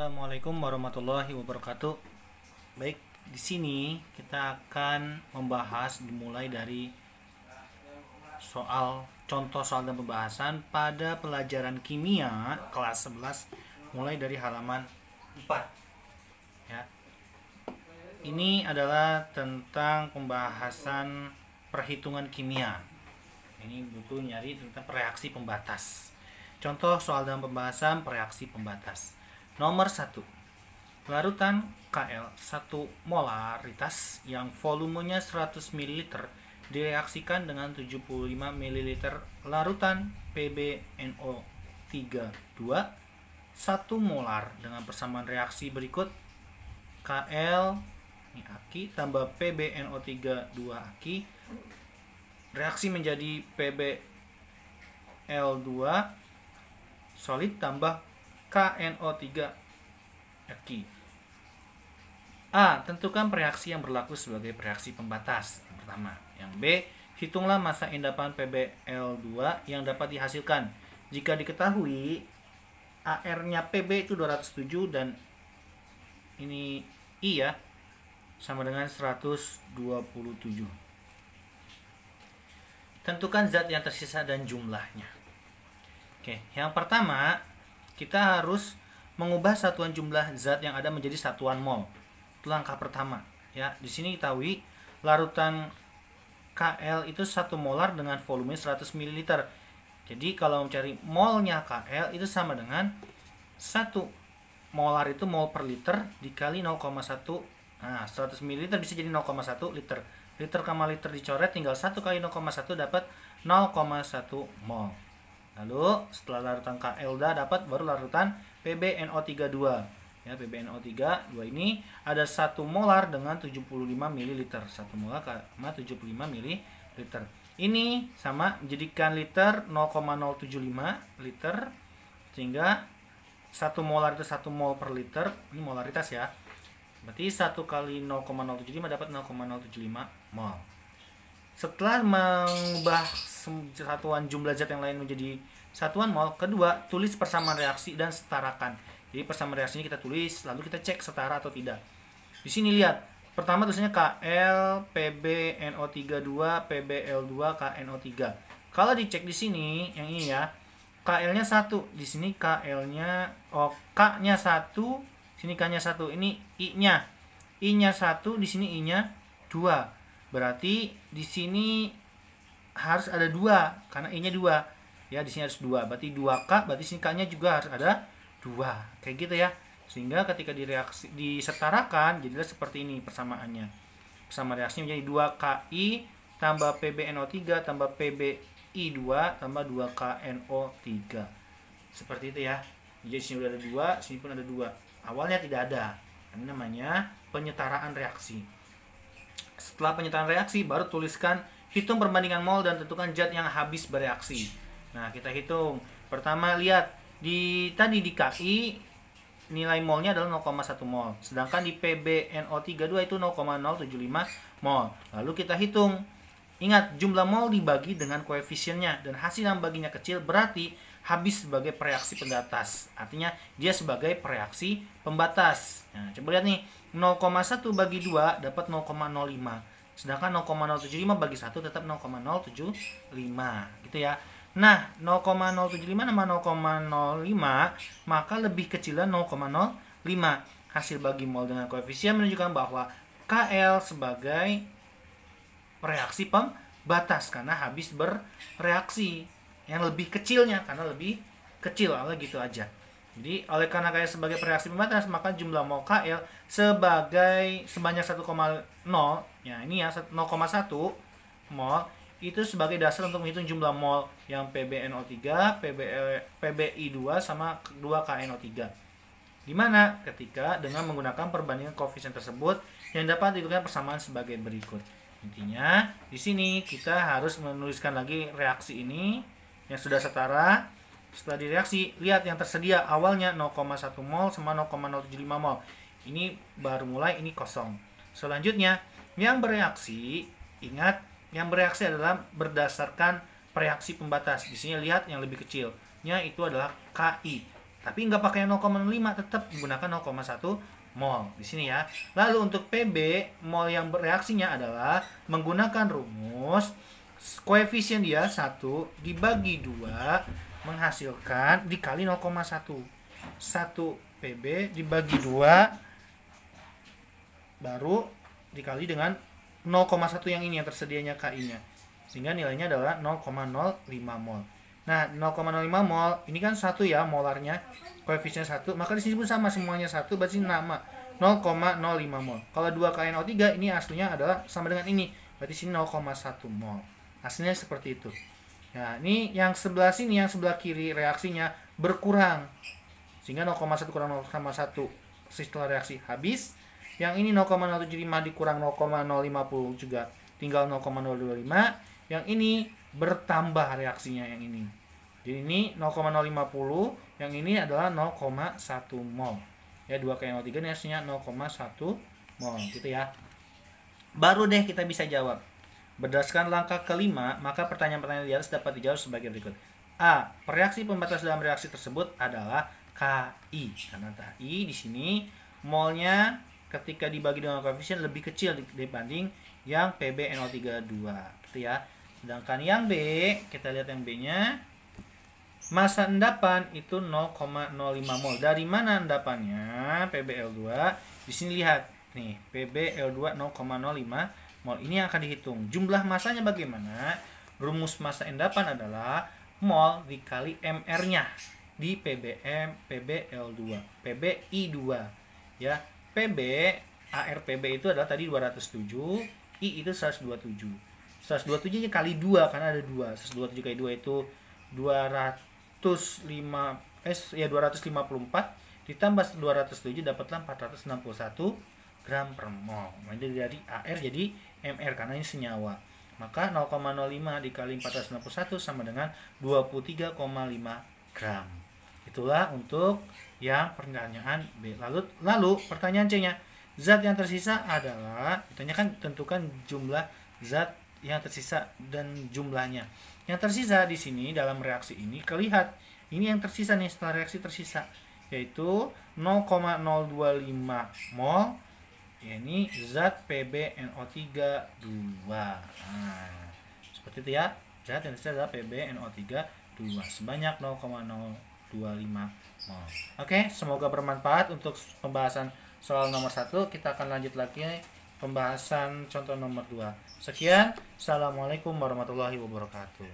Assalamualaikum warahmatullahi wabarakatuh. Baik, di sini kita akan membahas dimulai dari contoh soal dan pembahasan pada pelajaran kimia kelas 11 mulai dari halaman 4. Ya. Ini adalah tentang pembahasan perhitungan kimia. Ini butuh nyari tentang reaksi pembatas. Contoh soal dan pembahasan reaksi pembatas. Nomor 1. Larutan Kl 1 molaritas yang volumenya 100 ml direaksikan dengan 75 ml larutan PbNO3 2 1 molar dengan persamaan reaksi berikut. Kl ini aki tambah PbNO3 2 aki. Reaksi menjadi PbL2 solid tambah KNO3 aki. A. Tentukan reaksi yang berlaku sebagai reaksi pembatas. Yang pertama. Yang B. Hitunglah massa endapan PbL2 yang dapat dihasilkan. Jika diketahui AR-nya Pb itu 207 dan ini I ya, sama dengan 127. Tentukan zat yang tersisa dan jumlahnya. Oke, yang pertama kita harus mengubah satuan jumlah zat yang ada menjadi satuan mol. Itu langkah pertama. Ya, di sini ketahui larutan Kl itu 1 molar dengan volume 100 ml. Jadi kalau mencari molnya Kl itu sama dengan 1 molar itu mol per liter dikali 0,1. Nah, 100 ml bisa jadi 0,1 liter. Liter koma liter dicoret, tinggal 1 kali 0,1 dapat 0,1 mol. Lalu setelah larutan Kl udah dapat, baru larutan PbNO32. Ya, PbNO32 ini ada 1 molar dengan 75 ml. 1 molar sama 75 ml. Ini sama menjadikan liter 0,075 liter, sehingga 1 molar itu 1 mol per liter. Ini molaritas ya. Berarti 1 kali 0,075 dapat 0,075 mol. Setelah mengubah satuan jumlah zat yang lain menjadi satuan mol, kedua, tulis persamaan reaksi dan setarakan. Jadi persamaan reaksinya kita tulis, lalu kita cek setara atau tidak. Di sini lihat, pertama tulisannya Kl, PbNO32, PbL2, KNO3. Kalau dicek di sini, yang ini ya, Kl-nya 1, di sini Kl-nya, K-nya 1, sini K-nya 1, ini I-nya. I-nya 1, di sini I-nya 2. Berarti di sini harus ada 2 karena I-nya 2. Ya, di sini harus 2. Berarti 2K, berarti sini K-nya juga harus ada 2. Kayak gitu ya. Sehingga ketika disetarakan jadilah seperti ini persamaannya. Persamaan reaksinya menjadi 2KI tambah PbNO3 tambah PbI2 tambah 2KNO3. Seperti itu ya. Jadi sini udah ada 2, sini pun ada 2. Awalnya tidak ada. Ini namanya penyetaraan reaksi. Setelah penyetaraan reaksi, baru tuliskan hitung perbandingan mol dan tentukan zat yang habis bereaksi. Nah, kita hitung. Pertama, lihat tadi di KI nilai molnya adalah 0,1 mol. Sedangkan di PbNO32 itu 0,075 mol. Lalu kita hitung. Ingat, jumlah mol dibagi dengan koefisiennya dan hasil yang baginya kecil berarti habis sebagai reaksi pembatas. Artinya dia sebagai reaksi pembatas. Nah, coba lihat nih. 0,1 bagi 2 dapat 0,05. Sedangkan 0,075 bagi 1 tetap 0,075. Gitu ya. Nah, 0,075 sama 0,05 maka lebih kecilnya 0,05. Hasil bagi mol dengan koefisien menunjukkan bahwa Kl sebagai reaksi pembatas karena habis bereaksi. Yang lebih kecilnya karena lebih kecil, gitu aja. Jadi oleh karena Kl sebagai reaksi pembatas, maka jumlah mol Kl sebanyak 1,0, ya ini ya 0,1 mol itu sebagai dasar untuk menghitung jumlah mol yang PbNO3, PbI2 sama 2KNO3. Dimana ketika dengan menggunakan perbandingan koefisien tersebut yang dapat ditentukan persamaan sebagai berikut. Intinya di sini kita harus menuliskan lagi reaksi ini yang sudah setara. Setelah direaksi, lihat yang tersedia awalnya 0,1 mol sama 0,075 mol. Ini baru mulai, ini kosong. Selanjutnya, yang bereaksi, ingat, yang bereaksi adalah berdasarkan reaksi pembatas. Di sini lihat yang lebih kecilnya itu adalah KI. Tapi nggak pakai 0,05, tetap menggunakan 0,1 mol di sini ya. Lalu untuk PB, mol yang bereaksinya adalah menggunakan rumus koefisien dia 1 dibagi 2 menghasilkan dikali 0,1. 1 PB dibagi 2 baru dikali dengan 0,1 yang ini yang tersedianya KI-nya. Sehingga nilainya adalah 0,05 mol. Nah, 0,05 mol ini kan 1 ya molarnya, koefisien 1, maka di sini pun sama semuanya 1, berarti nama 0,05 mol. Kalau 2KNO3 ini aslinya adalah sama dengan ini, berarti sini 0,1 mol. Aslinya seperti itu. Nah, ini yang sebelah sini, yang sebelah kiri reaksinya berkurang. Sehingga 0,1 kurang 0,1 setelah reaksi habis. Yang ini 0,075 dikurang 0,050 juga tinggal 0,025. Yang ini bertambah reaksinya yang ini. Jadi ini 0,050, yang ini adalah 0,1 mol. Ya, 2KNO3 ini hasilnya 0,1 mol gitu ya. Baru deh kita bisa jawab. Berdasarkan langkah kelima, maka pertanyaan-pertanyaan di atas dapat dijawab sebagai berikut. A. Reaksi pembatas dalam reaksi tersebut adalah KI. Karena KI di sini molnya ketika dibagi dengan koefisien lebih kecil dibanding yang PbNO32 gitu ya. Sedangkan yang B, kita lihat yang B-nya. Massa endapan itu 0,05 mol. Dari mana endapannya? PbL2. Di sini lihat nih, PbL2 0,05 mol. Ini yang akan dihitung. Jumlah masanya bagaimana? Rumus massa endapan adalah mol dikali MR-nya di PbL2, PbI2 ya. PB ARPB itu adalah tadi 207, I itu 127. 127 kali 2 karena ada 2. 127 kali 2 itu 254 ditambah 207 dapatlah 461 gram per mol. Jadi dari AR jadi MR karena ini senyawa. Maka 0,05 dikali 461 sama dengan 23,5 gram. Itulah untuk yang pertanyaan B. Lalu pertanyaan C-nya, zat yang tersisa adalah, ditanyakan tentukan jumlah zat yang tersisa dan jumlahnya. Yang tersisa di sini dalam reaksi ini kelihatan ini yang tersisa nih setelah reaksi tersisa, yaitu 0,025 mol. Ini zat PbNO3 2. Nah, seperti itu ya. Zat yang tersisa adalah PbNO3 2 sebanyak 0,025 mol. Oke, semoga bermanfaat untuk pembahasan soal nomor 1. Kita akan lanjut lagi pembahasan contoh nomor 2. Sekian, assalamualaikum warahmatullahi wabarakatuh.